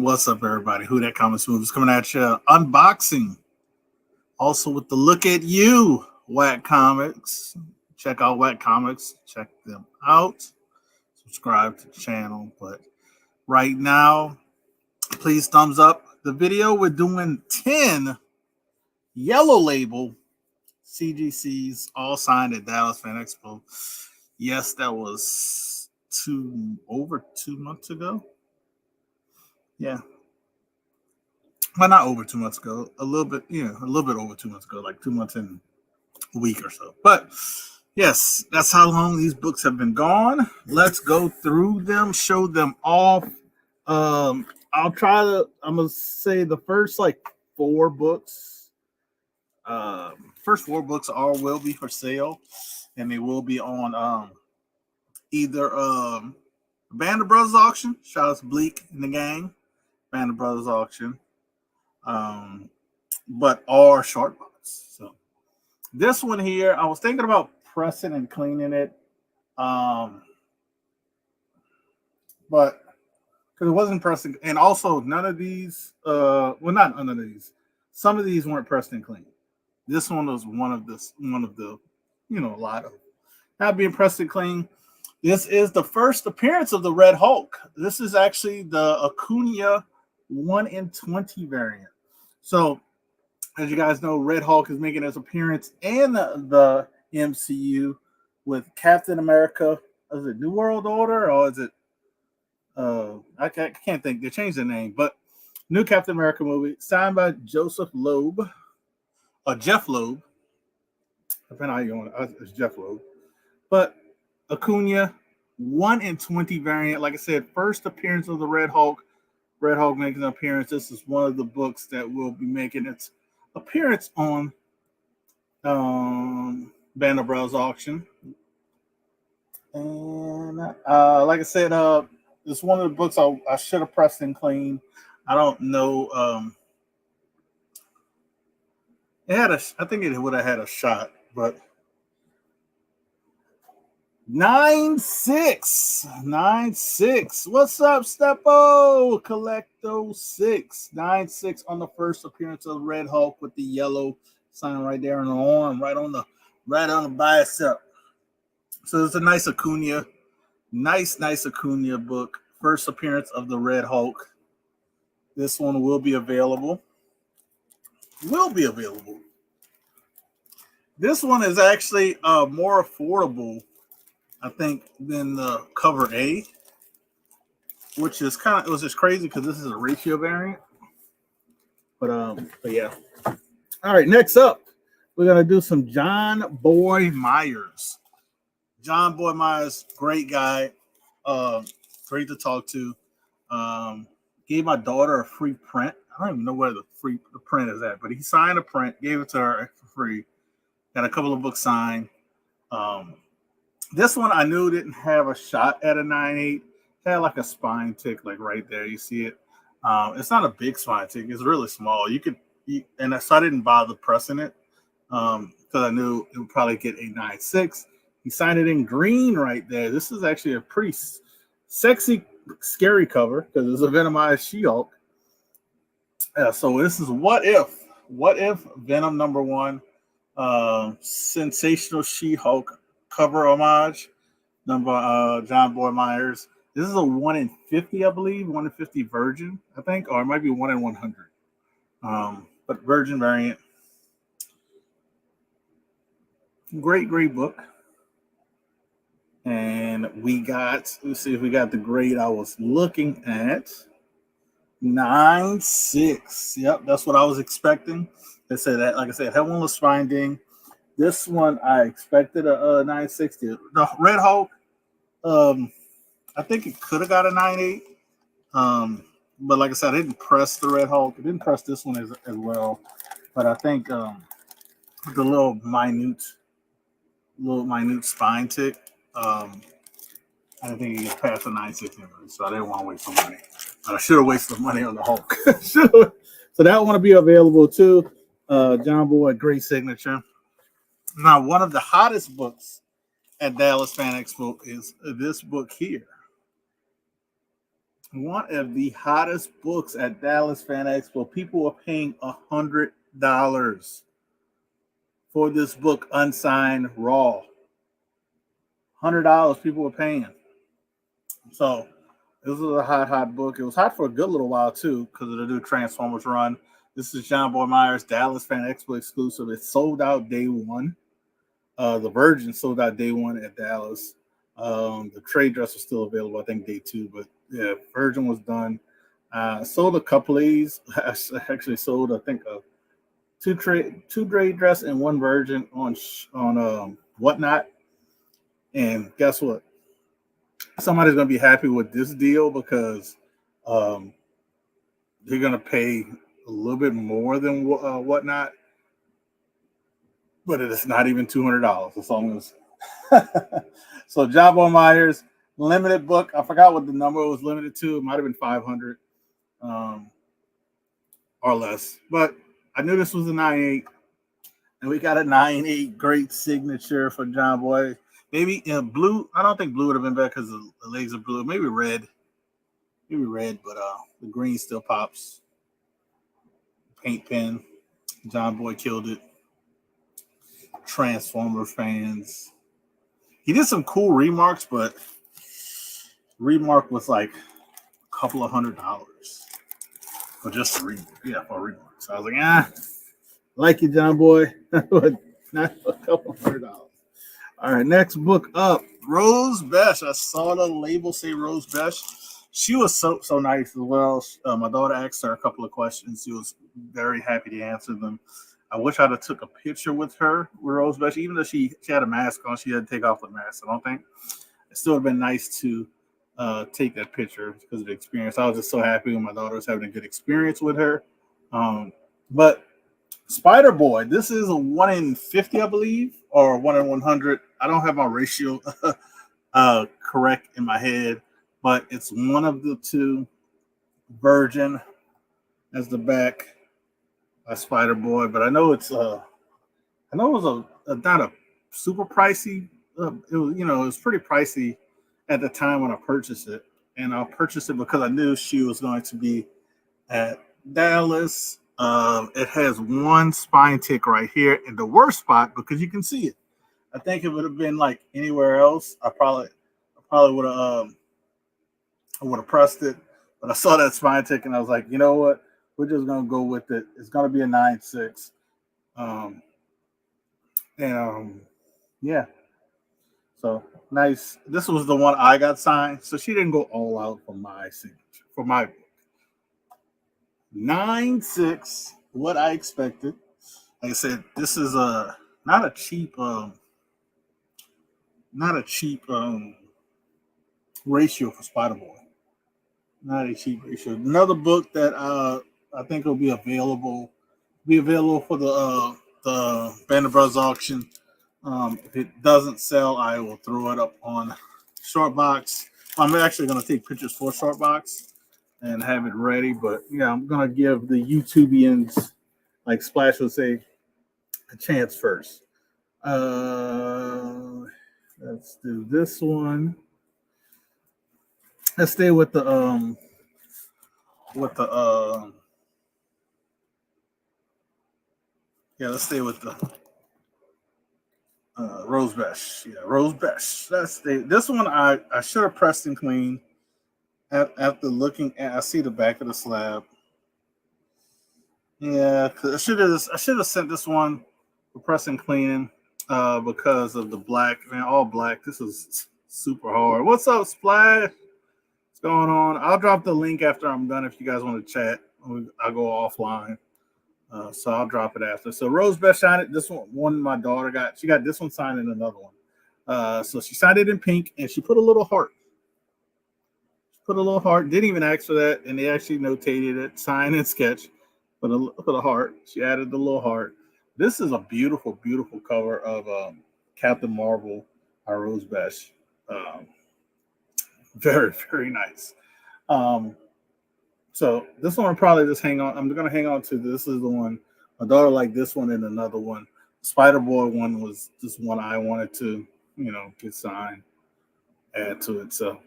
What's up, everybody? Who That Comics Movies coming at you. Unboxing. Also with the Look at You Whack Comics. Check out Whack Comics. Check them out. Subscribe to the channel. But right now, please thumbs up the video. We're doing 10 Yellow Label CGCs, all signed at Dallas Fan Expo. Yes, that was over 2 months ago. Yeah. Well, not over 2 months ago. A little bit over 2 months ago, like 2 months and a week or so. But yes, that's how long these books have been gone. Let's go through them, show them off. I'm gonna say the first like 4 books. First 4 books will be for sale, and they will be on either Band of Brothers auction. Shout out to Bleak and the gang. Band of Brothers auction. But are short box. So this one here, I was thinking about pressing and cleaning it. But because it wasn't pressing, and also none of these, not none of these. Some of these weren't pressed and cleaned. This one was one of the, a lot of not being pressed and clean. This is the first appearance of the Red Hulk. This is actually the Acuna 1 in 20 variant. So, as you guys know, Red Hulk is making his appearance in the MCU with Captain America. Is it New World Order or is it? I can't think. They changed the name, but new Captain America movie signed by Joseph Loeb or Jeff Loeb. Depending on how you want it, it's Jeff Loeb. But Acuna 1 in 20 variant. Like I said, first appearance of the Red Hulk. Red Hulk making an appearance. This is one of the books that will be making its appearance on Band of Brothers auction. And like I said, it's one of the books I should have pressed and cleaned. I don't know. I think it would have had a shot, but 9-6. What's up, Stepo? Collecto 6. 9-6 on the first appearance of Red Hulk with the yellow sign right there on the arm, right on the bicep. So it's a nice Acuna. Nice Acuna book. First appearance of the Red Hulk. This one will be available. This one is actually more affordable, I think, than the cover A, which is it was just crazy because this is a ratio variant. But yeah. All right, next up, we're gonna do some John Boy Myers. John Boy Myers, great guy, great to talk to. Gave my daughter a free print. I don't even know where the print is at, but he signed a print, gave it to her for free. Got a couple of books signed. This one I knew didn't have a shot at a 9.8. Had like a spine tick, like right there. You see it. It's not a big spine tick. It's really small. So I didn't bother pressing it because I knew it would probably get a 9.6. He signed it in green right there. This is actually a pretty sexy, scary cover because it's a Venomized She-Hulk. So this is What If Venom #1, sensational She-Hulk cover homage done by John Boy Myers. This is a 1 in 50, I believe, 1 in 50 virgin, I think, or it might be 1 in 100. But virgin variant. Great book. And let's see if we got the grade I was looking at. 9.6. Yep, that's what I was expecting. They said that, like I said, that one was finding. This one I expected a 9.60. The Red Hulk, I think it could have got a 9.8. But like I said, I didn't press the Red Hulk. I didn't press this one as well. But I think the little minute spine tick, I didn't think it gets past the 9.6 anyway, so I didn't want to waste some money. But I should have wasted money on the Hulk. So that one will be available too. John Boy, great signature. Now, one of the hottest books at Dallas Fan Expo is this book here. one of the hottest books at Dallas Fan Expo. People were paying $100 for this book, unsigned, raw. $100 people were paying. So this was a hot book. It was hot for a good little while too because of the new Transformers run. This is John Boy Myers Dallas Fan Expo exclusive. It sold out day one. The Virgin sold out day one at Dallas. The trade dress was still available, I think, day two. But yeah, Virgin was done. Sold a couple of these. I actually sold, I think, two trade dress and one Virgin on Whatnot. And guess what? Somebody's gonna be happy with this deal because um, they're gonna pay a little bit more than Whatnot, but it's not even $200. That's all I'm gonna say. So John Boy Myers limited book. I forgot what the number was limited to. It might have been 500 or less, but I knew this was a 9.8, and we got a 9.8 great signature for John Boy. Maybe in blue. I don't think blue would have been better because the legs are blue. Maybe red. But the green still pops. Paint pen. John Boy killed it. Transformer fans. He did some cool remarks, but remark was like a couple of $100 for just a remark. Yeah, for a remark. So I was like, like you, John Boy, but not a couple of $100. All right, next book up, Rose Besh. I saw the label say Rose Besh. She was so nice as well. My daughter asked her a couple of questions. She was very happy to answer them. I wish I'd have took a picture with her, with Rose Besh, even though she had a mask on. She had to take off the mask, I don't think. It still would have been nice to take that picture because of the experience. I was just so happy when my daughter was having a good experience with her. But Spider Boy, this is a 1 in 50, I believe, or 1 in 100. I don't have my ratio correct in my head, but it's one of the two. Virgin as the back by Spider Boy, but I know it was not a super pricey. It was pretty pricey at the time when I purchased it, and I purchased it because I knew she was going to be at Dallas. It has one spine tick right here in the worst spot because you can see it. I think if it would have been like anywhere else, I probably would have pressed it. But I saw that spine tick and I was like, you know what? We're just gonna go with it. It's gonna be a 9.6. Yeah. So nice. This was the one I got signed. So she didn't go all out for my signature. For my 9.6, what I expected. Like I said, this is not a cheap ratio for Spider Boy. Not a cheap ratio. Another book that I think will be available for the Band of Brothers auction. If it doesn't sell, I will throw it up on Shortbox. I'm actually going to take pictures for Shortbox and have it ready. But yeah, I'm going to give the YouTubians, like Splash would say, a chance first. Let's do this one. Let's stay with the let's stay with the Rose Besh. Yeah, Rose Besh. This one I should have pressed and cleaned. After looking at, I see the back of the slab. Yeah, cause I should have sent this one for press and cleaning because of the black. Man, all black. This is super hard. What's up, Splash? What's going on? I'll drop the link after I'm done if you guys want to chat. I'll go offline. So I'll drop it after. So Rose Besh signed it. This one my daughter got. She got this one signed in another one. So she signed it in pink and she put a little heart. Didn't even ask for that, and they actually notated it, sign and sketch. Put a heart. She added the little heart. This is a beautiful, beautiful cover of Captain Marvel by Rose Besh. Very, very nice. So this one I'll probably just hang on. I'm going to hang on to this. Is the one my daughter liked this one and another one. Spider Boy one was just one I wanted to, get signed, add to it. So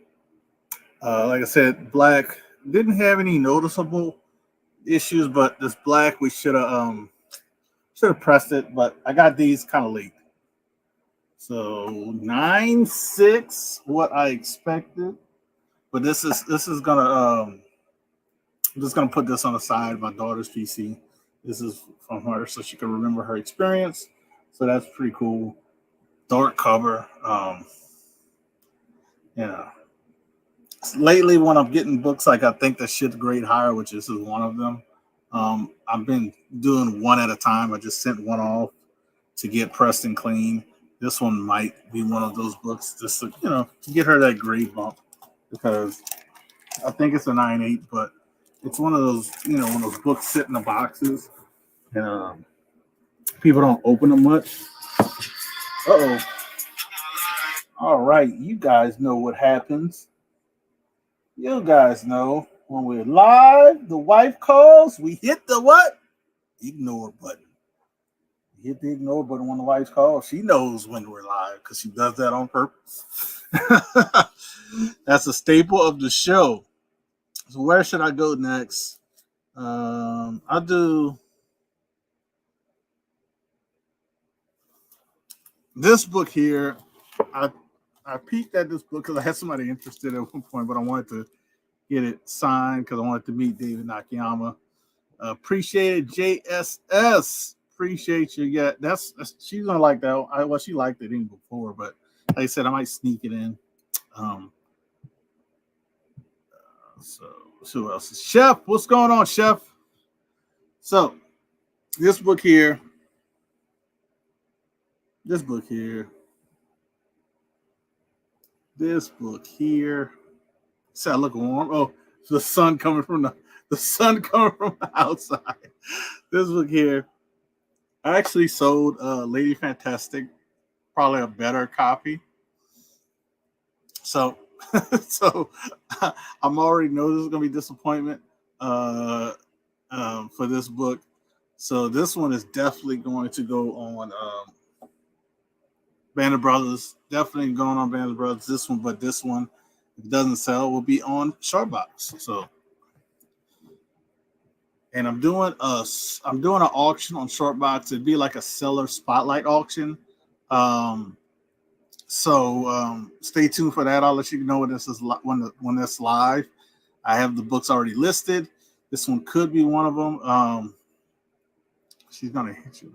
Like I said, black didn't have any noticeable issues, but this black we should have pressed it, but I got these kind of late. So 9.6, what I expected, but this is gonna I'm just gonna put this on the side of my daughter's PC. This is from her, so she can remember her experience. So that's pretty cool. Dark cover. Yeah. Lately, when I'm getting books like I think that shit's great higher, which this is one of them. I've been doing one at a time. I just sent one off to get pressed and clean. This one might be one of those books just to get her that grade bump because I think it's a 9.8, but it's one of those when those books sit in the boxes and people don't open them much. Uh oh. All right, you guys know what happens. You guys know when we're live, the wife calls, we hit the what? Ignore button. Hit the ignore button when the wife calls. She knows when we're live because she does that on purpose. That's a staple of the show. So where should I go next? I'll do this book here. I peeked at this book because I had somebody interested at one point, but I wanted to get it signed because I wanted to meet David Nakayama. Appreciate it, JSS. Appreciate you. Yeah, that's she's gonna like that. Well, she liked it even before, but like I said, I might sneak it in. So who else? Chef, what's going on, Chef? So this book here. This book here. See, I look warm. Oh, the sun coming from the outside. This book here. I actually sold Lady Fantastic, probably a better copy. So, so I'm already know this is gonna be disappointment for this book. So this one is definitely going to go on Band of Brothers. Definitely going on Band of Brothers. This one, if it doesn't sell, will be on Sharpbox. So, and I'm doing an auction on Shortbox. It'd be like a seller spotlight auction. So stay tuned for that. I'll let you know when this is when that's live. I have the books already listed. This one could be one of them. She's gonna hit you.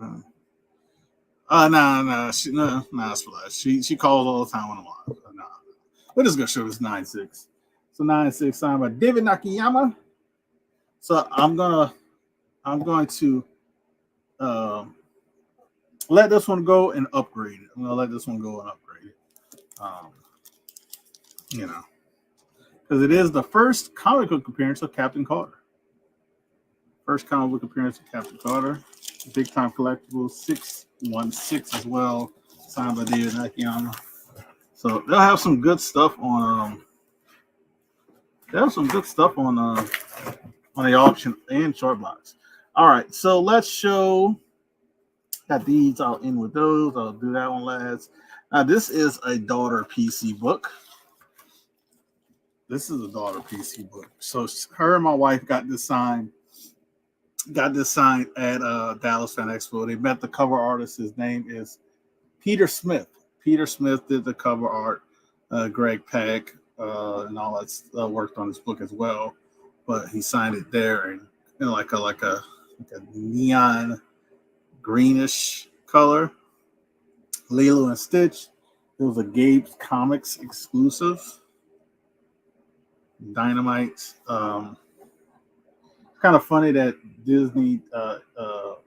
It's flash. She calls all the time when I'm live. Nah. We're just gonna show this 9.6. So 9.6 signed by David Nakayama. So I'm going to let this one go and upgrade it. I'm gonna let this one go and upgrade it. Because it is the first comic book appearance of Captain Carter. First comic book appearance of Captain Carter. Big Time Collectibles 616 as well, signed by David Nakayama. So they'll have some good stuff on. They have some good stuff on the auction and Shortbox. All right, so let's show. Got these. I'll end with those. I'll do that one last. Now this is a daughter PC book. This is a daughter PC book. So her and my wife got this signed. Got this signed at Dallas Fan Expo. They met the cover artist. His name is Peter Smith. Peter Smith did the cover art. Greg Peck and all that worked on this book as well. But he signed it there in like a neon greenish color. Lilo and Stitch. It was a Gabe's Comics exclusive. Dynamite. Kind of funny that Disney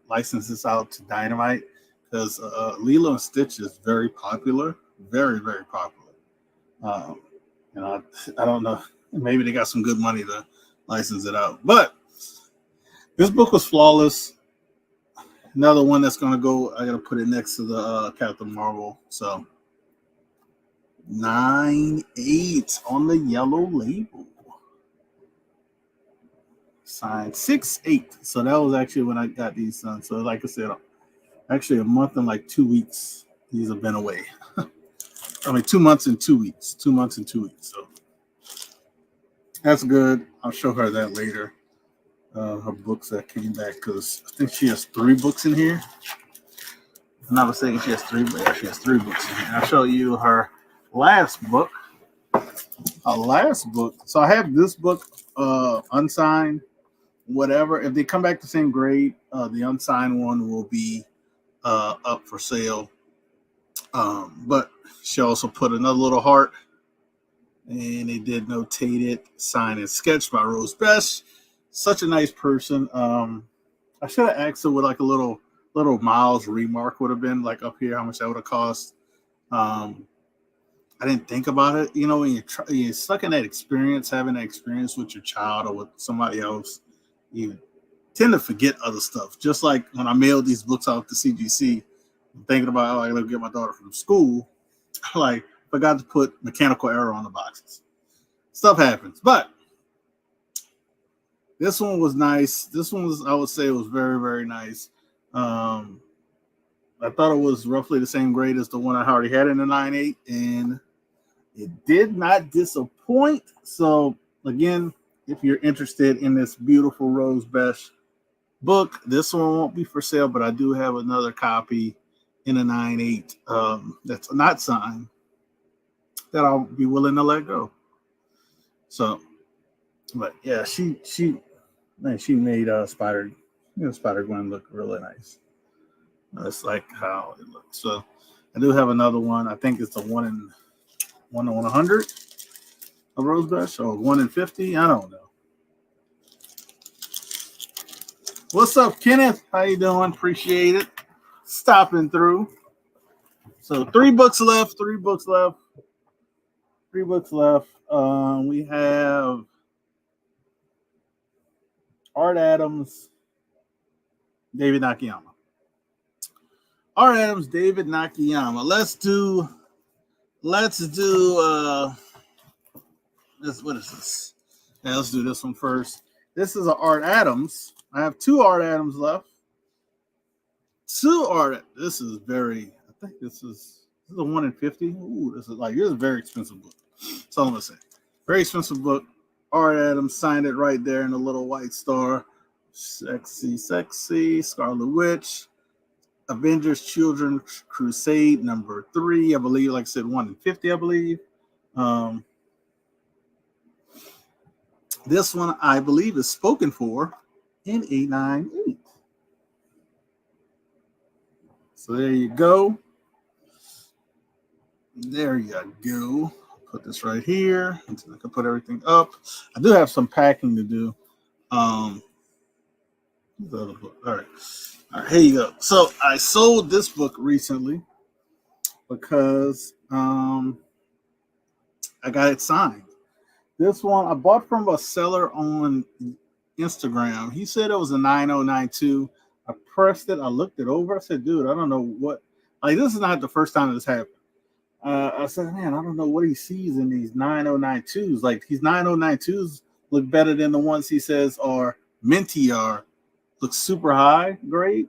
licenses out to Dynamite because Lilo and Stitch is very popular, very very popular. I don't know, maybe they got some good money to license it out, but this book was flawless. Another one that's gonna go. I gotta put it next to the Captain Marvel. So 9.8 on the yellow label. Signed 6.8. So that was actually when I got these done. So like I said, actually a month and like 2 weeks. These have been away. I mean 2 months and 2 weeks. 2 months and 2 weeks. So That's good. I'll show her that later. Her books that came back because I think she has 3 books in here. If I'm not mistaken, she has 3. Yeah, she has 3 books in here. I'll show you her last book. Her last book. So I have this book, unsigned, whatever. If they come back the same grade, the unsigned one will be up for sale. But she also put another little heart, and they did notate it, signed and sketched by Rose Best. Such a nice person. I should have asked her what like a little miles remark would have been like up here, how much that would have cost. I didn't think about it. You know, when you're stuck in that experience, having that experience with your child or with somebody else, you tend to forget other stuff. Just like when I mailed these books out to CGC, I'm thinking about how I gotta get my daughter from school. Like, forgot to put mechanical error on the boxes. Stuff happens. But this one was nice. This one was, I would say, it was very, very nice. I thought it was roughly the same grade as the one I already had in the 9.8, and it did not disappoint. So, again, if you're interested in this beautiful Rose Best book, this one won't be for sale, but I do have another copy in a 9.8 that's not signed that I'll be willing to let go. So, but yeah, she made Spider Gwen look really nice. That's like how it looks. So I do have another one. I think it's the 1 in 100 of Rose Best, or 1 in 50. I don't know. What's up, Kenneth? How you doing? Appreciate it. Stopping through. So 3 books left. 3 books left. 3 books left. We have Art Adams, David Nakayama. Art Adams, David Nakayama. Let's do what is this? Yeah, let's do this one first. This is an Art Adams. I have 2 Art Adams left. This is very, I think this is a 1 in 50. Ooh, this is a very expensive book. That's all I'm gonna say. Very expensive book. Art Adams signed it right there in a little white star. Sexy, Scarlet Witch. Avengers Children's Crusade number 3, I believe, like I said, 1 in 50, I believe. This one, I believe, is spoken for in a 9.8. So there you go. There you go. Put this right here until I can put everything up. I do have some packing to do. The other book. All right, here you go. So I sold this book recently because I got it signed. This one I bought from a seller on Instagram. He said it was a 9092. I pressed it. I looked it over. I said, dude, I don't know what. Like, this is not the first time this happened. I said, man, I don't know what he sees in these 9092s. Like, these 9092s look better than the ones he says are minty are. Looks super high grade.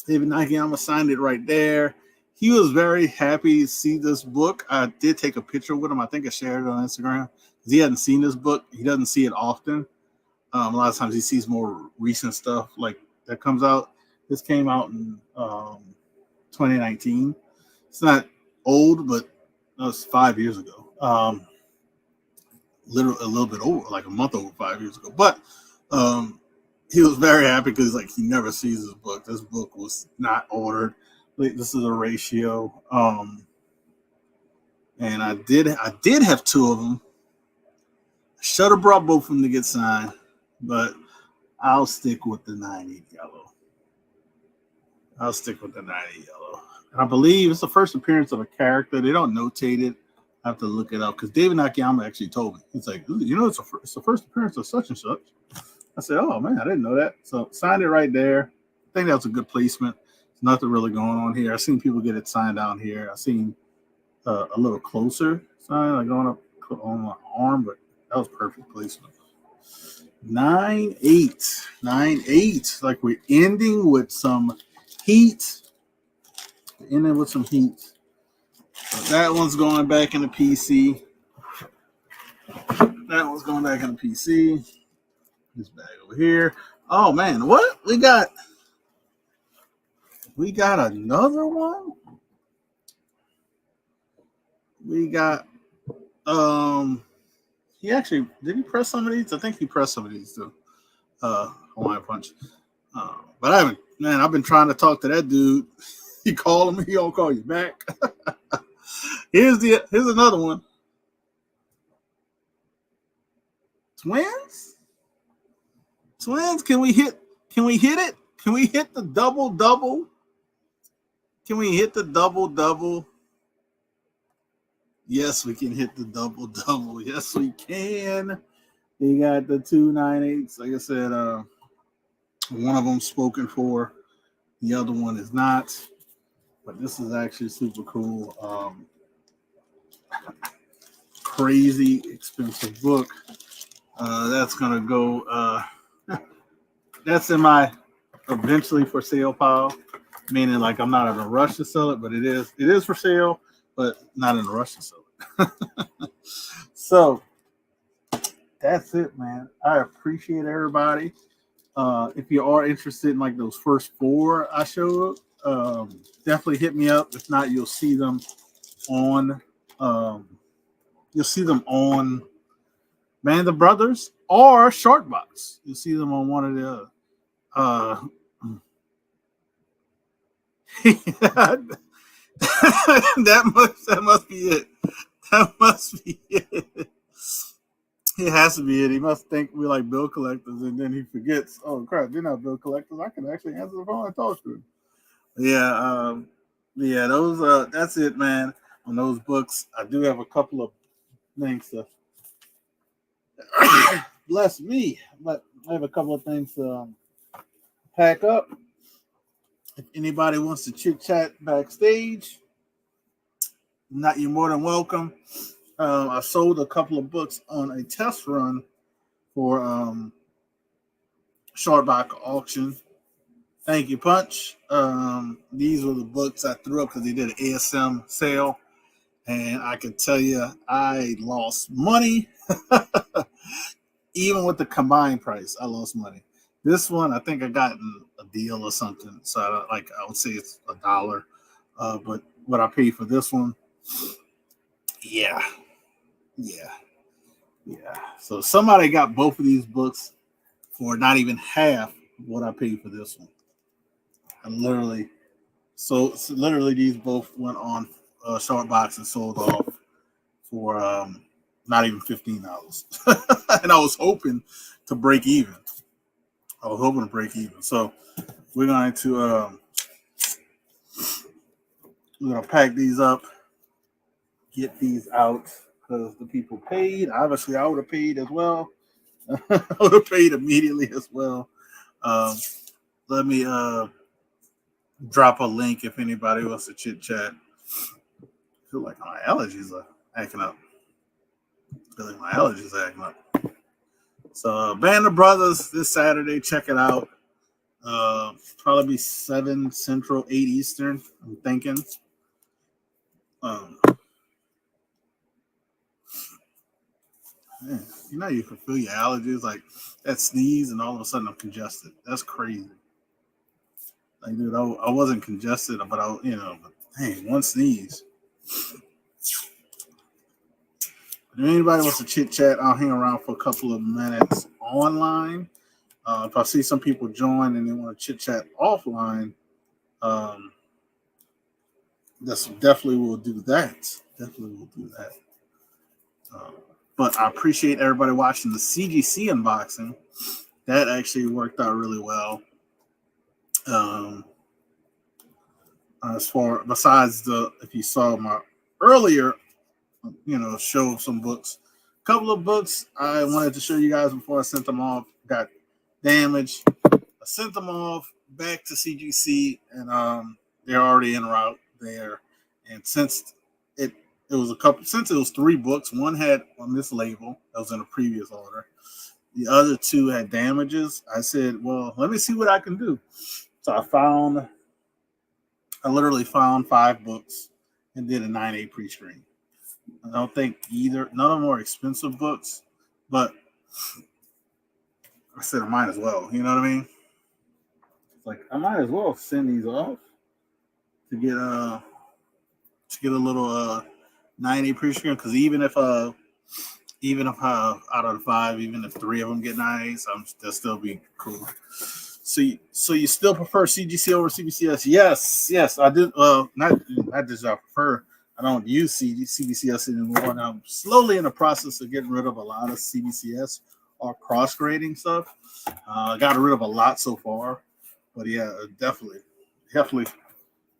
David Nakayama signed it right there. He was very happy to see this book. I did take a picture with him. I think I shared it on Instagram because he hadn't seen this book. He doesn't see it often. A lot of times he sees more recent stuff like that comes out. This came out in 2019. It's not old, but that was 5 years ago. Literally a little bit over, like a month over 5 years ago. But he was very happy because like he never sees this book. This book was not ordered. This is a ratio. And I did have 2 of them. I should have brought both of them to get signed, but I'll stick with the 9.8 yellow. And I believe it's the first appearance of a character. They don't notate it. I have to look it up because David Nakayama actually told me. He's like, you know, it's the first appearance of such and such. I said, oh, man, I didn't know that. So signed it right there. I think that was a good placement. There's nothing really going on here. I've seen people get it signed down here. I've seen a little closer sign, like going up on my arm, but that was perfect placement. 9.8. Like we're ending with some heat. So that one's going back in the PC. That one's going back in the PC. This bag over here. Oh man, what we got? We got another one. We got he actually did he press some of these? I think he pressed some of these too. Hawaiian Punch. But I haven't, man, I've been trying to talk to that dude. He called him, he don't call you back. Here's another one. Twins? Twins, can we hit it? Can we hit the double? Can we hit the double? Yes, we can hit the double. Yes, we can. You got the 298s. Like I said, one of them spoken for. The other one is not. But this is actually super cool. Crazy expensive book. That's gonna go. That's in my eventually for sale pile. Meaning, like I'm not in a rush to sell it, but it is for sale, but not in a rush to sell it. So that's it, man. I appreciate everybody. If you are interested in like those first four I showed, definitely hit me up. If not, you'll see them on Man the Brothers or Shortbox. You'll see them on one of the other. That must be it. That must be it. It has to be it. He must think we like bill collectors, and then he forgets. Oh crap, they're not bill collectors. I can actually answer the phone and talk to him. Yeah. Those. That's it, man. On those books, I do have a couple of things to. Bless me, but I have a couple of things to pack up. If anybody wants to chit chat backstage, you're more than welcome. I sold a couple of books on a test run for Shortback auction. Thank you, Punch. These were the books I threw up because they did an ASM sale, and I can tell you I lost money. Even with the combined price, I lost money. This one, I think I got a deal or something, so I would say it's $1. But what I paid for this one, yeah. So somebody got both of these books for not even half what I paid for this one. And literally, so literally these both went on Shortbox and sold off for not even $15. And I was hoping to break even. So we're going to pack these up, get these out because the people paid. Obviously, I would have paid as well. I would have paid immediately as well. Let me drop a link if anybody wants to chit chat. I feel like my allergies are acting up. So Band of Brothers this Saturday. Check it out. Probably be 7 Central, 8 Eastern. I'm thinking. Man, you can feel your allergies, like that sneeze, and all of a sudden I'm congested. That's crazy. Like, dude, I wasn't congested, but dang, one sneeze. If anybody wants to chit chat, I'll hang around for a couple of minutes online. If I see some people join and they want to chit chat offline, definitely will do that. But I appreciate everybody watching the CGC unboxing. That actually worked out really well. Besides if you saw my earlier, show of some books, a couple of books I wanted to show you guys before I sent them off got damaged. I sent them off back to CGC, and they're already en route there. And since it was 3 books, one had a mislabel that was in a previous order. The other 2 had damages. I said, well, let me see what I can do. So I literally found 5 books and did a 9A pre-screen. I don't think either. None of them are expensive books, but I said I might as well. You know what I mean? It's like I might as well send these off to get a little 90 pre-screen because even if out of the five, even if three of them get 90s, they'll still be cool. So you still prefer CGC over CBCS? Yes, yes, I did. Not just I prefer. I don't use CBCS anymore, and I'm slowly in the process of getting rid of a lot of CBCS or cross grading stuff. I got rid of a lot so far, but yeah, definitely.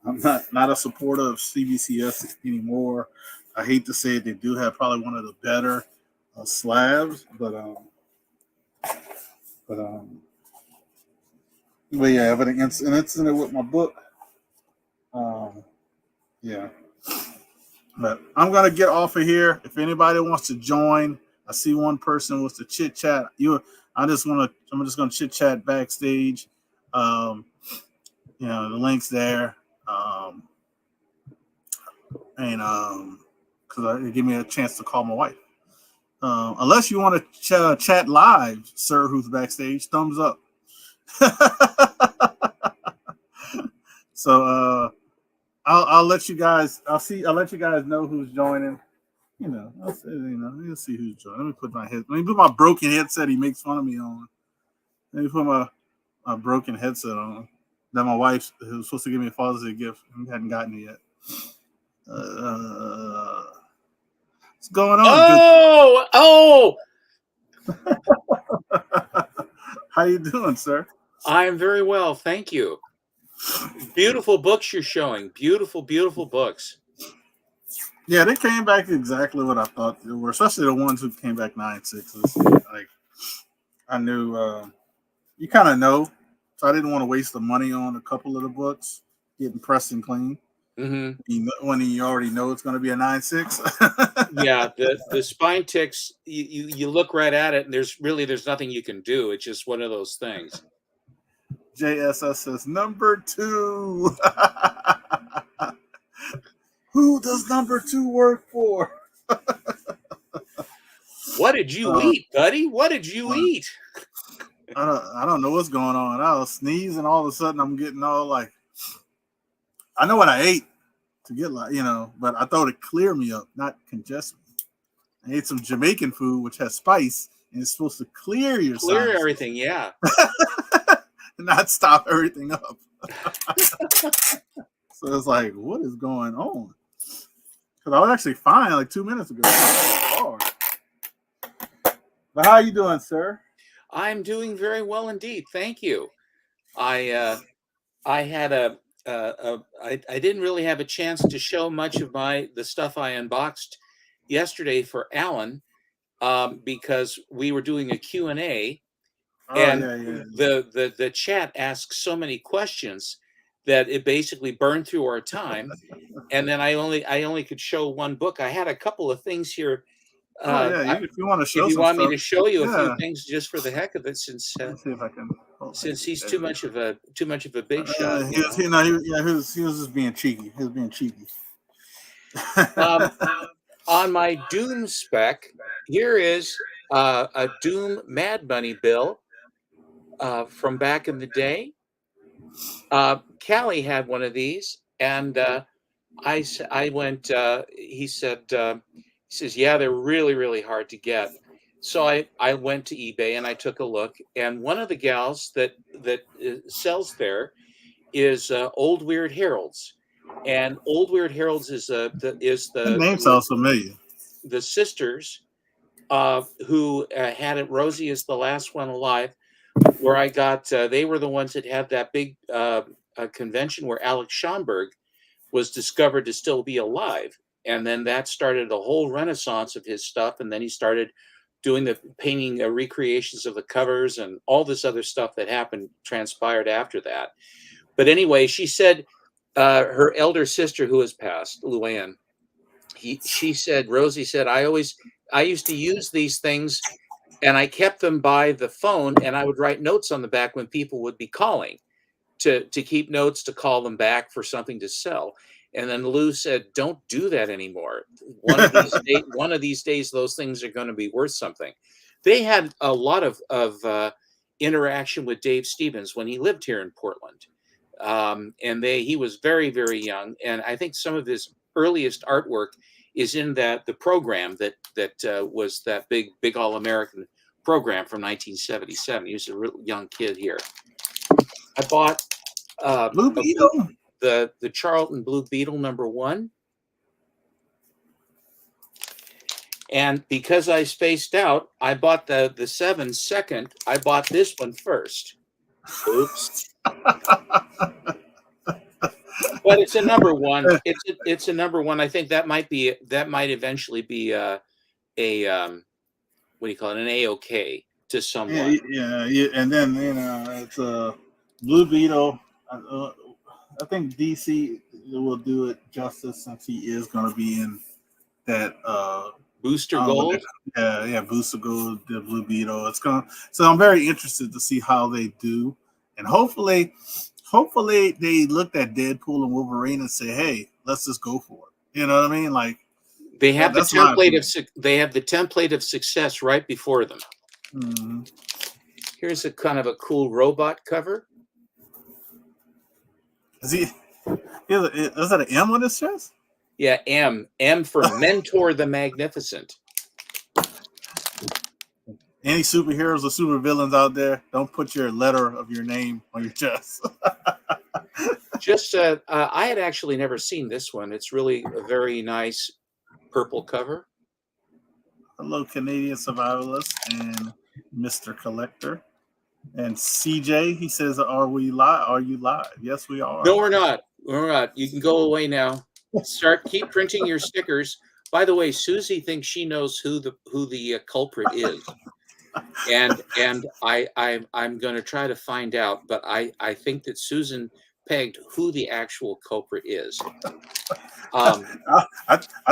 I'm not a supporter of CBCS anymore. I hate to say it, they do have probably one of the better slabs, but um, but yeah, but an incident with my book. Um, yeah, but I'm gonna get off of here. If anybody wants to join, I see one person wants to chit chat. I'm just gonna chit chat backstage. Um, the links there, and because it give me a chance to call my wife. Unless you want to chat live, sir, who's backstage, thumbs up. So I'll let you guys. I'll let you guys know who's joining. We'll see who's joining. Let me put my broken headset. He makes fun of me on. Let me put my broken headset on that my wife who was supposed to give me a Father's Day gift and hadn't gotten it yet. What's going on? Oh! How you doing, sir? I am very well, thank you. Beautiful books you're showing. Beautiful, beautiful books. Yeah, they came back exactly what I thought they were, especially the ones who came back 9.6s. Like I knew, you kind of know, so I didn't want to waste the money on a couple of the books getting pressed and clean. Mm-hmm. When you already know it's going to be a 9.6. Yeah, the spine ticks. You look right at it, and there's nothing you can do. It's just one of those things. JSS says number 2. Who does number 2 work for? What did you eat, buddy? What did you eat? I don't know what's going on. I was sneezing, and all of a sudden I'm getting all like, I know what I ate to get but I thought it clear me up, not congest me. I ate some Jamaican food which has spice and it's supposed to clear your sinuses. Everything, yeah. And not stop everything up. So it's like, what is going on? Because I was actually fine like 2 minutes ago. But how are you doing, sir? I'm doing very well indeed. Thank you. I had I didn't really have a chance to show much of the stuff I unboxed yesterday for Alan because we were doing a Q&A, and the chat asks so many questions that it basically burned through our time, and then I only could show one book. I had a couple of things here. If you want to show, if you some want stuff, me to show you a few things just for the heck of it, since let's see if I can. Since he's too much of a big shot. He was just being cheeky. He was being cheeky. On my Doom spec, here is a Doom Mad Money bill from back in the day. Callie had one of these, and I went. He says, yeah, they're really, really hard to get. So I went to eBay and I took a look, and one of the gals that sells there is Old Weird Heralds, and Old Weird Heralds is the name sounds familiar. The sisters who had it. Rosie is the last one alive. Where I got, they were the ones that had that big convention where Alex Schomburg was discovered to still be alive. And then that started a whole renaissance of his stuff. And then he started doing the painting recreations of the covers and all this other stuff that transpired after that. But anyway, she said her elder sister who has passed, Luann, Rosie said, I used to use these things and I kept them by the phone, and I would write notes on the back when people would be calling to keep notes to call them back for something to sell. And then Lou said, "Don't do that anymore. One of these days, those things are going to be worth something." They had a lot of interaction with Dave Stevens when he lived here in Portland, and he was very, very young. And I think some of his earliest artwork is in the program that was that big All American program from 1977. He was a real young kid here. I bought Blue Beetle. The Charlton Blue Beetle #1. And because I spaced out, I bought the 7 second. I bought this one first. Oops. But it's a #1. It's a #1. I think that might eventually be a what do you call it? An AOK to someone. Yeah. And then it's a Blue Beetle. I think DC will do it justice since he is going to be in that Booster Gold. Booster Gold, the Blue Beetle. So I'm very interested to see how they do, and hopefully they looked at Deadpool and Wolverine and say, "Hey, let's just go for it." You know what I mean? Like they have the template of success right before them. Mm-hmm. Here's a kind of a cool robot cover. Is that an M on his chest? Yeah, M for Mentor the Magnificent. Any superheroes or supervillains out there, don't put your letter of your name on your chest. I had actually never seen this one. It's really a very nice purple cover. Hello, Canadian Survivalist and Mr. Collector. And CJ, he says, Are you live? Yes, we are. No, we're not. We're not. You can go away now. Keep printing your stickers. By the way, Susie thinks she knows who the culprit is, and I'm going to try to find out. But I think that Susan pegged who the actual culprit is. I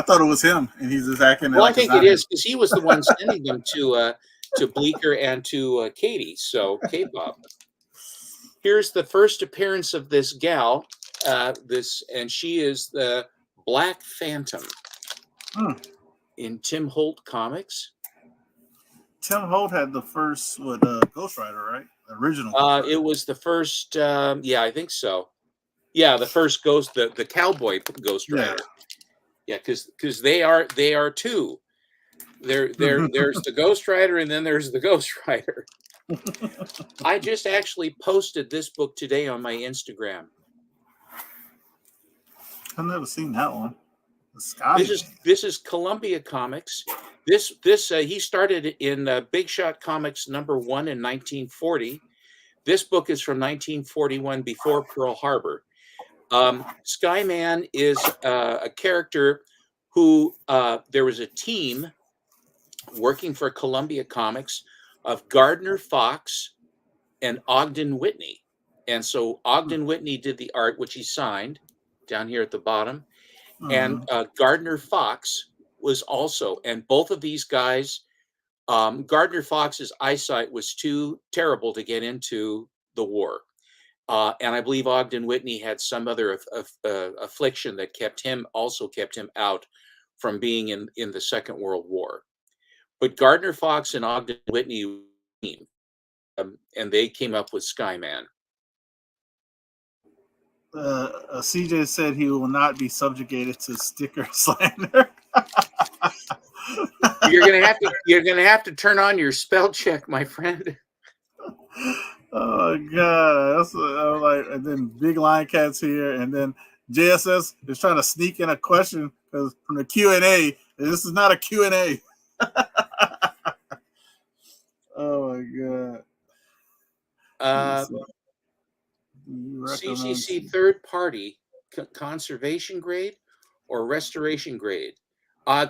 thought it was him, and he's just acting. Well, I think it is because he was the one sending them to Bleecker and to Katie. So K-pop. Here's the first appearance of this gal. And she is the Black Phantom in Tim Holt comics. Tim Holt had the first Ghost Rider, right? The original. It was the first. I think so. Yeah, the first the cowboy Ghost Rider. Yeah, because they are two. There's the Ghost Rider, and then there's the Ghost Rider. I just actually posted this book today on my Instagram. I've never seen that one. This is Columbia Comics. This he started in Big Shot Comics #1 in 1940. This book is from 1941, before Pearl Harbor. Skyman is a character who there was a team working for Columbia Comics of Gardner Fox and Ogden Whitney. And so Ogden Whitney did the art, which he signed down here at the bottom. And Gardner Fox was also, and both of these guys, Gardner Fox's eyesight was too terrible to get into the war. And I believe Ogden Whitney had some other affliction that kept him out from being in the Second World War. But Gardner Fox and Ogden Whitney, and they came up with Skyman. CJ said he will not be subjugated to sticker slander. You're gonna have to turn on your spell check, my friend. Oh God, that's like, and then Big Lion Cat's here, and then JSS is trying to sneak in a question because from the Q&A. This is not a Q&A. Oh my God. CGC third party, conservation grade or restoration grade?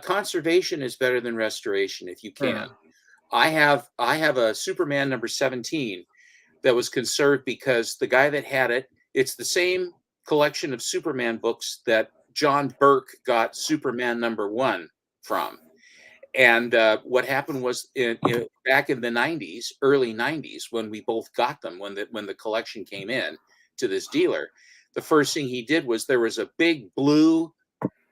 Conservation is better than restoration if you can. I have a Superman #17 that was conserved because the guy that had it's the same collection of Superman books that John Burke got Superman #1 from. And what happened was back in the 90s, early 90s, when we both got them, when the collection came in to this dealer, the first thing he did was there was a big blue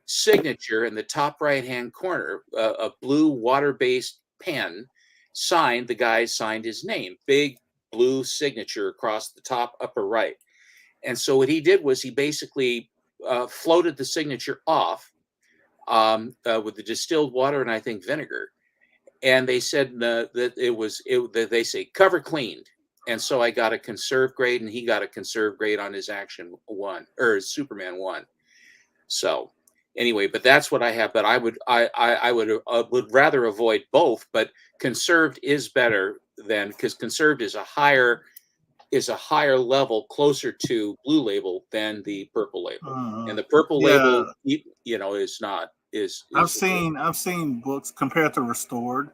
signature in the top right-hand corner, a blue water-based pen signed. The guy signed his name, big blue signature across the top upper right. And so what he did was he basically floated the signature off with the distilled water and I think vinegar. And they said that that they say cover cleaned. And so I got a conserve grade, and he got a conserve grade on his Action 1 or his Superman 1. So anyway, but that's what I have. But I would rather avoid both. But conserved is better than, because conserved is a higher level, closer to blue label than the purple label. And the purple label, is not is. I've seen books compared to restored.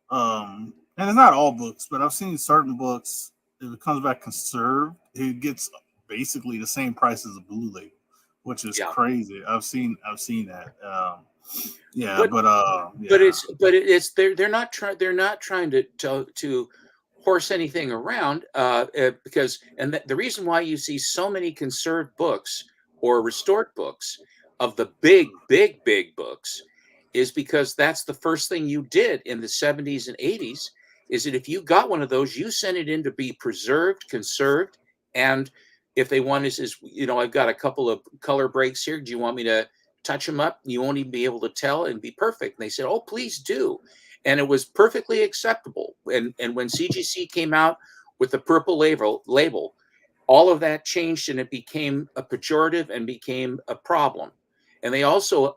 And it's not all books, but I've seen certain books. If it comes back conserved, it gets basically the same price as a blue label, which is crazy. I've seen that. But it's they're not trying to horse anything around because the reason why you see so many conserved books or restored books of the big books is because that's the first thing you did in the 70s and 80s, is that if you got one of those, you sent it in to be preserved, conserved, and if they want is I've got a couple of color breaks here. Do you want me to touch them up? You won't even be able to tell and be perfect. And they said, oh, please do. And it was perfectly acceptable. And when CGC came out with the purple label, all of that changed, and it became a pejorative and became a problem. And they also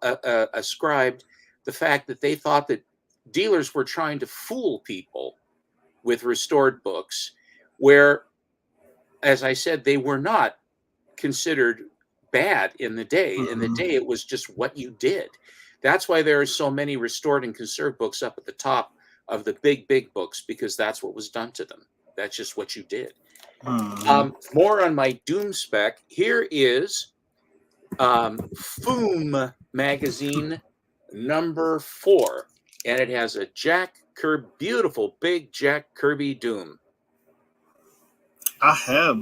ascribed the fact that they thought that dealers were trying to fool people with restored books, where, as I said, they were not considered bad in the day. In the day, it was just what you did. That's why there are so many restored and conserved books up at the top of the big books, because that's what was done to them. That's just what you did. More on my Doom spec. Here is Foom magazine number 4, and it has a beautiful big Jack Kirby Doom. I have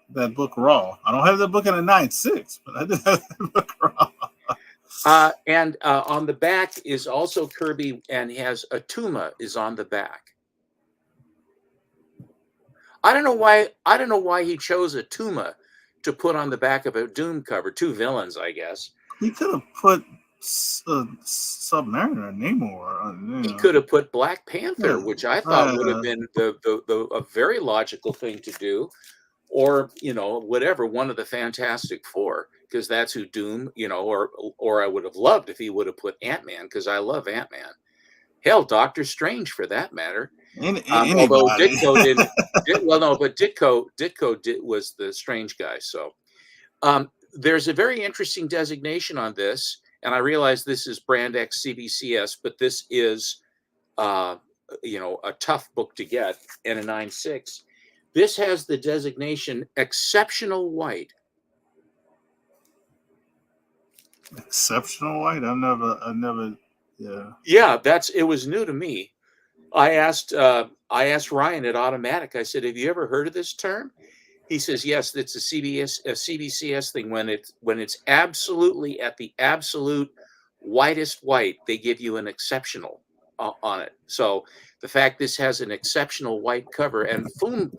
that book raw. I don't have that book in a 9.6, but I did have that book raw. And on the back is also Kirby, and he has a Tuma is on the back. I don't know why he chose a Tuma to put on the back of a Doom cover. Two villains, I guess. He could have put Submariner or Namor. He could have put Black Panther, which I thought would have been a very logical thing to do, or whatever, one of the Fantastic Four, because that's who Doom, or I would have loved if he would have put Ant-Man, because I love Ant-Man. Hell, Doctor Strange for that matter. Although Ditko didn't. But Ditko was the Strange guy. So there's a very interesting designation on this, and I realize this is Brand X CBCS, but this is a tough book to get, and a 9.6. This has the designation exceptional white. Exceptional white? I never. Yeah, it was new to me. I asked Ryan at Automatic. I said, "Have you ever heard of this term?" He says, "Yes, it's a CBCS thing. When it's absolutely at the absolute whitest white, they give you an exceptional on it. So the fact this has an exceptional white cover, and Foom,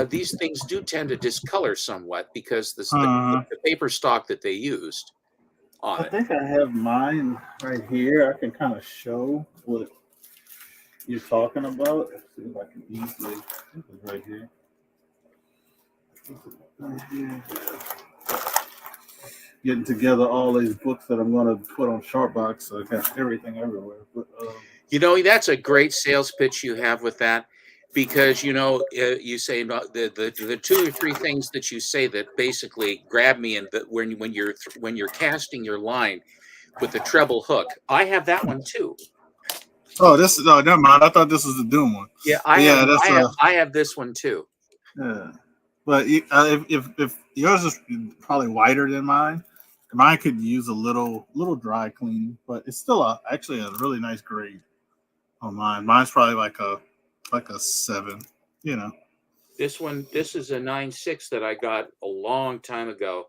these things do tend to discolor somewhat because the paper stock that they used on it. I think I have mine right here. I can kind of show what you're talking about. Let's see if I can easily. It's right here. Getting together all these books that I'm going to put on Sharpbox. So I got everything everywhere. But, that's a great sales pitch you have with that, because you say the 2 or 3 things that you say that basically grab me, and that when you're casting your line with the treble hook. I have that one too. Oh, never mind. I thought this was the Doom one. Yeah, I have this one too. Yeah, but if yours is probably whiter than mine could use a little dry cleaning, but it's still actually a really nice grade on mine. Mine's probably like a 7, This one, this is a 9.6 that I got a long time ago.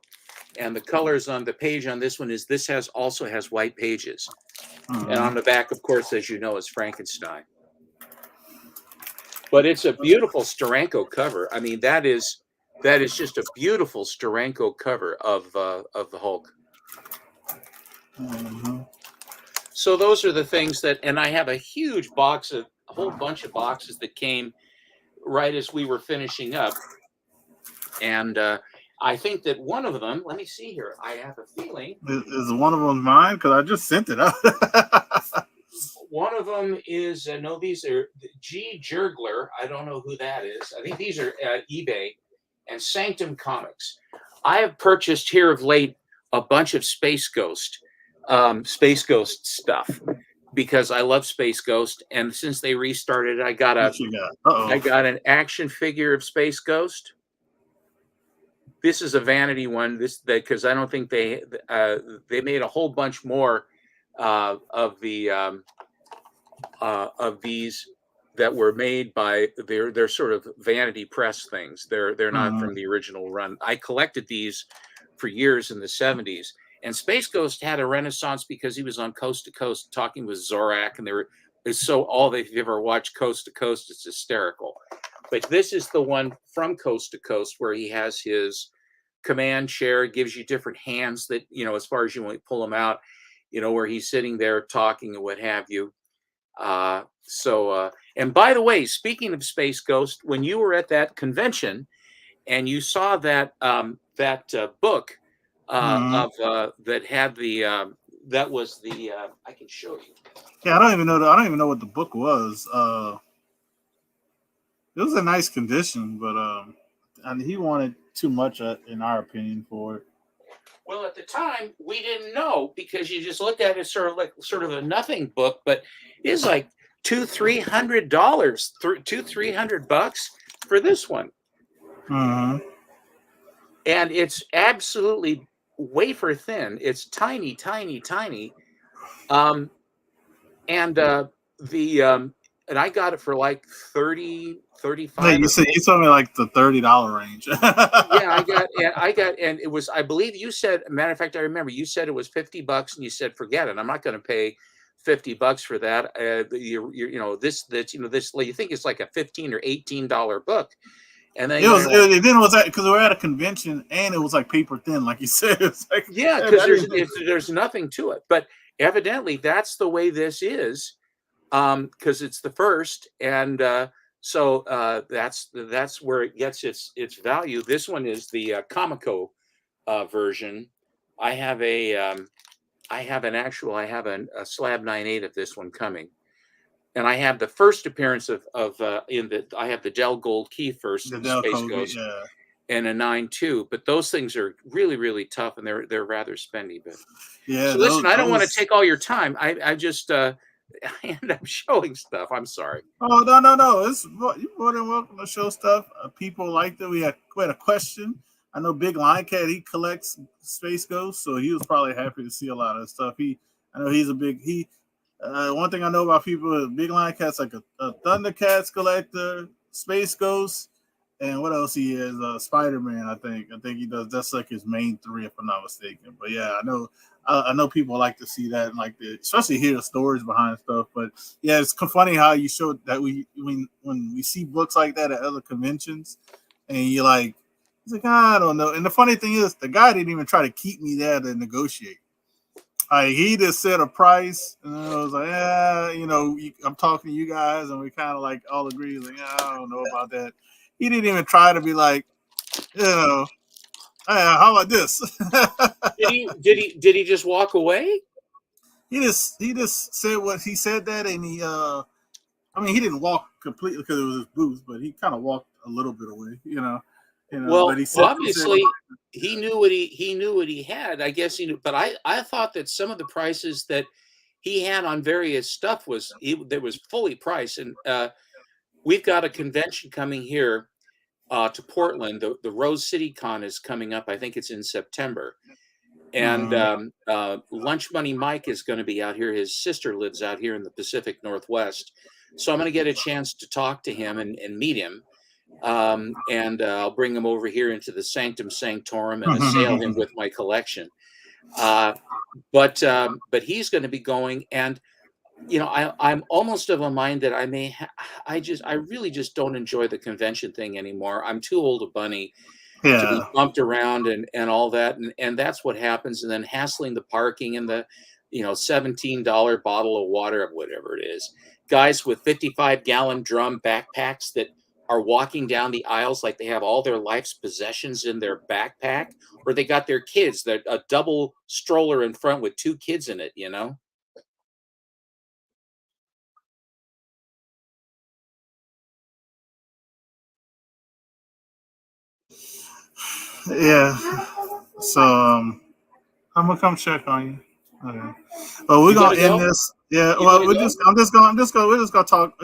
And the colors on the page on this one is also has white pages. And on the back, of course, as you know, is Frankenstein. But it's a beautiful Steranko cover. I mean, that is just a beautiful Steranko cover of the Hulk. So those are the things that, and I have a huge box of a whole bunch of boxes that came right as we were finishing up. And I think that one of them, let me see here. I have a feeling. Is one of them mine? Because I just sent it out. One of them is, no, these are G. Jurgler. I don't know who that is. I think these are eBay and Sanctum Comics. I have purchased here of late a bunch of Space Ghost stuff because I love Space Ghost. And since they restarted, I got an action figure of Space Ghost. This is a vanity one. Because I don't think they made a whole bunch more of these that were made by they're sort of vanity press things. They're not from the original run. I collected these for years in the 70s. And Space Ghost had a renaissance because he was on Coast to Coast talking with Zorak, and if you've ever watched Coast to Coast, it's hysterical. But this is the one from Coast to Coast where he has his command chair, gives you different hands that, as far as you want to pull them out, where he's sitting there talking and what have you. And by the way, speaking of Space Ghost, when you were at that convention and you saw that book that had that was the I can show you. Yeah, I don't even know what the book was. It was a nice condition, but and he wanted too much, in our opinion, for it. Well, at the time, we didn't know because you just looked at it sort of a nothing book, but it's like $200-300, $200-300 for this one. And it's absolutely wafer thin. It's tiny, tiny, tiny. And I got it for like 30, 35. Hey, you told me like the $30 range. Yeah, I got, and it was, I believe you said, matter of fact, I remember you said it was $50 and you said, forget it. I'm not going to pay $50 for that. You think it's like a $15 or $18 book. And then it was because we were at a convention and it was like paper thin, like you said. Like, yeah, because there's nothing to it. But evidently that's the way this is, because it's the first, and so that's where it gets its value. This one is the Comico version. I have a slab 9.8 of this one coming. And I have the first appearance I have the Del Gold Key first, the Space Ghost, and a 9.2. But those things are really, really tough, and they're rather spendy. But yeah. So listen, I don't want to take all your time. I just I end up showing stuff. I'm sorry. Oh no! You're more than welcome to show stuff. People like that. We had a question. I know Big Lion Cat, he collects Space Ghosts, so he was probably happy to see a lot of stuff. I know he's a big one thing I know about people, Big Lion Cat's like a Thundercats collector, Space Ghost, and what else he is? Spider-Man, I think he does. That's like his main three, if I'm not mistaken. But yeah, I know people like to see that and like especially hear the stories behind stuff. But yeah, it's funny how you showed that when we see books like that at other conventions, and you're like, he's like, I don't know. And the funny thing is, the guy didn't even try to keep me there to negotiate. He just said a price, and I was like, I'm talking to you guys, and we kind of like all agree, like, I don't know about that. He didn't even try to be like, hey, how about this? Did he just walk away? He just said what he said that, and he didn't walk completely because it was his booth, but he kind of walked a little bit away, Well, but he said, obviously he knew what he had. I guess he knew, but I thought that some of the prices that he had on various stuff was fully priced. And we've got a convention coming here to Portland. The Rose City Con is coming up. I think it's in September. And Lunch Money Mike is going to be out here. His sister lives out here in the Pacific Northwest. So I'm going to get a chance to talk to him and meet him. and I'll bring him over here into the Sanctum Sanctorum and assail him with my collection. But he's going to be going, and I'm almost of a mind that I really just don't enjoy the convention thing anymore. I'm too old a bunny to be bumped around and all that, and that's what happens. And then hassling the parking and the $17 bottle of water or whatever it is. Guys with 55-gallon drum backpacks that are walking down the aisles like they have all their life's possessions in their backpack, or they got their kids, they're a double stroller in front with 2 kids in it, Yeah. So I'm gonna come check on you. Okay. Well, we're gonna end this. Yeah. Well, we're just gonna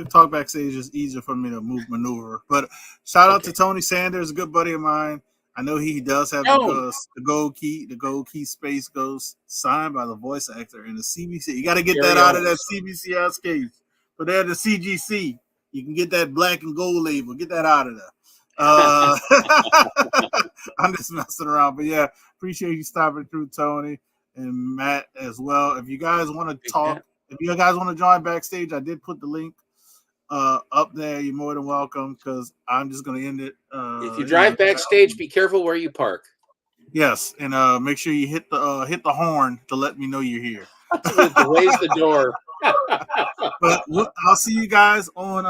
talk backstage. It's easier for me to maneuver. But shout out to Tony Sanders, a good buddy of mine. I know he does have the gold key Space Ghost signed by the voice actor in the CBC. You got to get that out of that CBC ass case. But they're the CGC. You can get that black and gold label. Get that out of there. I'm just messing around, but yeah, appreciate you stopping through, Tony and Matt as well. If you guys want to talk, if you guys want to join backstage, I did put the link up there. You're more than welcome, because I'm just going to end it. If you drive backstage, be careful where you park. Yes, and make sure you hit the horn to let me know you're here. Raise the door. But I'll see you guys on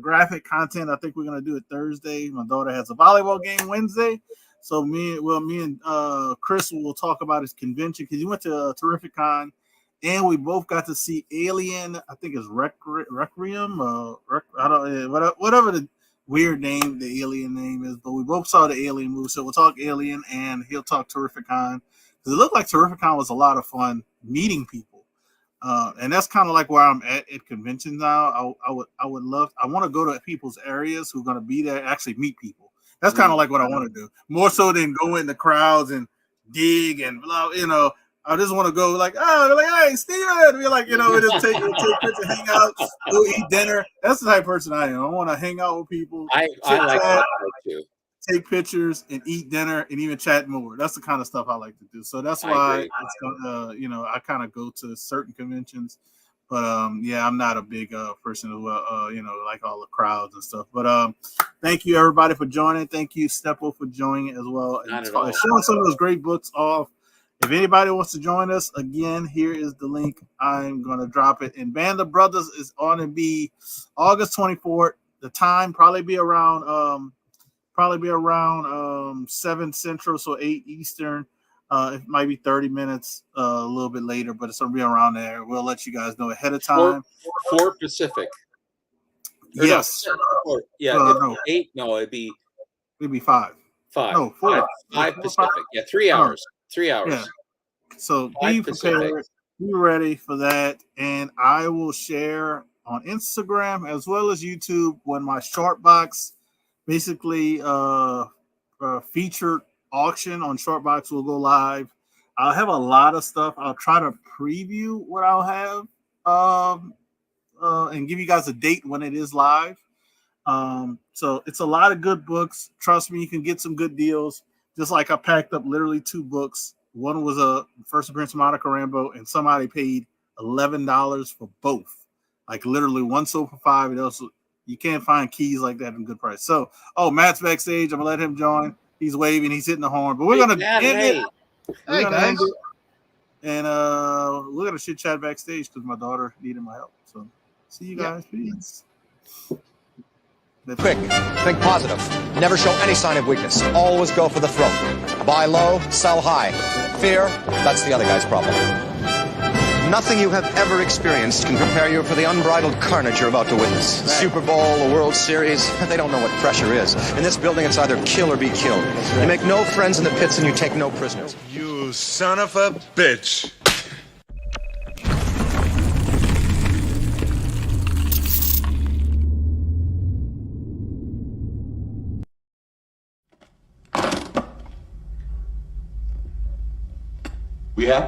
graphic content. I think we're gonna do it Thursday. My daughter has a volleyball game Wednesday, so me and Chris will talk about his convention, because he went to Terrificon, and we both got to see Alien. I think it's Requiem. I don't whatever the weird name the alien name is, but we both saw the Alien movie, so we'll talk Alien and he'll talk Terrificon, because it looked like Terrificon was a lot of fun meeting people. And that's kind of like where I'm at conventions now. I want to go to people's areas who are going to be there, actually meet people. That's kind of like what I want to do, more so than go in the crowds and dig and blah. I just want to go like, they're like, hey, Steven, we're like, we just take pictures, hang out, go eat dinner. That's the type of person I am. I want to hang out with people. I like that too. Take pictures and eat dinner and even chat more. That's the kind of stuff I like to do. So that's why I kind of go to certain conventions. But I'm not a big person who like all the crowds and stuff. But thank you everybody for joining. Thank you Steppo for joining as well. And showing some of those great books off. If anybody wants to join us, again, here is the link. I'm going to drop it. And Band of Brothers is on to be August 24th. The time probably be around 7 Central, so 8 Eastern. It might be 30 minutes a little bit later, but it's going to be around there. We'll let you guys know ahead of time. 4 Pacific. Yes. No, 8. No, it'd be 5. 5. No, 4. 5 Pacific. Yeah, 3 hours. 3 hours. Yeah. So be prepared. Be ready for that. And I will share on Instagram as well as YouTube when my short box, basically featured auction on Shortbox will go live. I'll have a lot of stuff. I'll try to preview what I'll have and give you guys a date when it is live. So it's a lot of good books. Trust me, you can get some good deals. Just like I packed up literally 2 books. One was a First Appearance of Monica Rambeau, and somebody paid $11 for both. Like literally one sold for $5, and also you can't find keys like that in good price. So, Matt's backstage. I'm gonna let him join. He's waving. He's hitting the horn. But we're gonna end it. We're gonna end it, and we're gonna chit chat backstage because my daughter needed my help. So, see you guys. Peace. Quick, think positive. Never show any sign of weakness. Always go for the throat. Buy low, sell high. Fear, that's the other guy's problem. Nothing you have ever experienced can prepare you for the unbridled carnage you're about to witness. The Super Bowl, the World Series, they don't know what pressure is. In this building, it's either kill or be killed. You make no friends in the pits and you take no prisoners. You son of a bitch. We have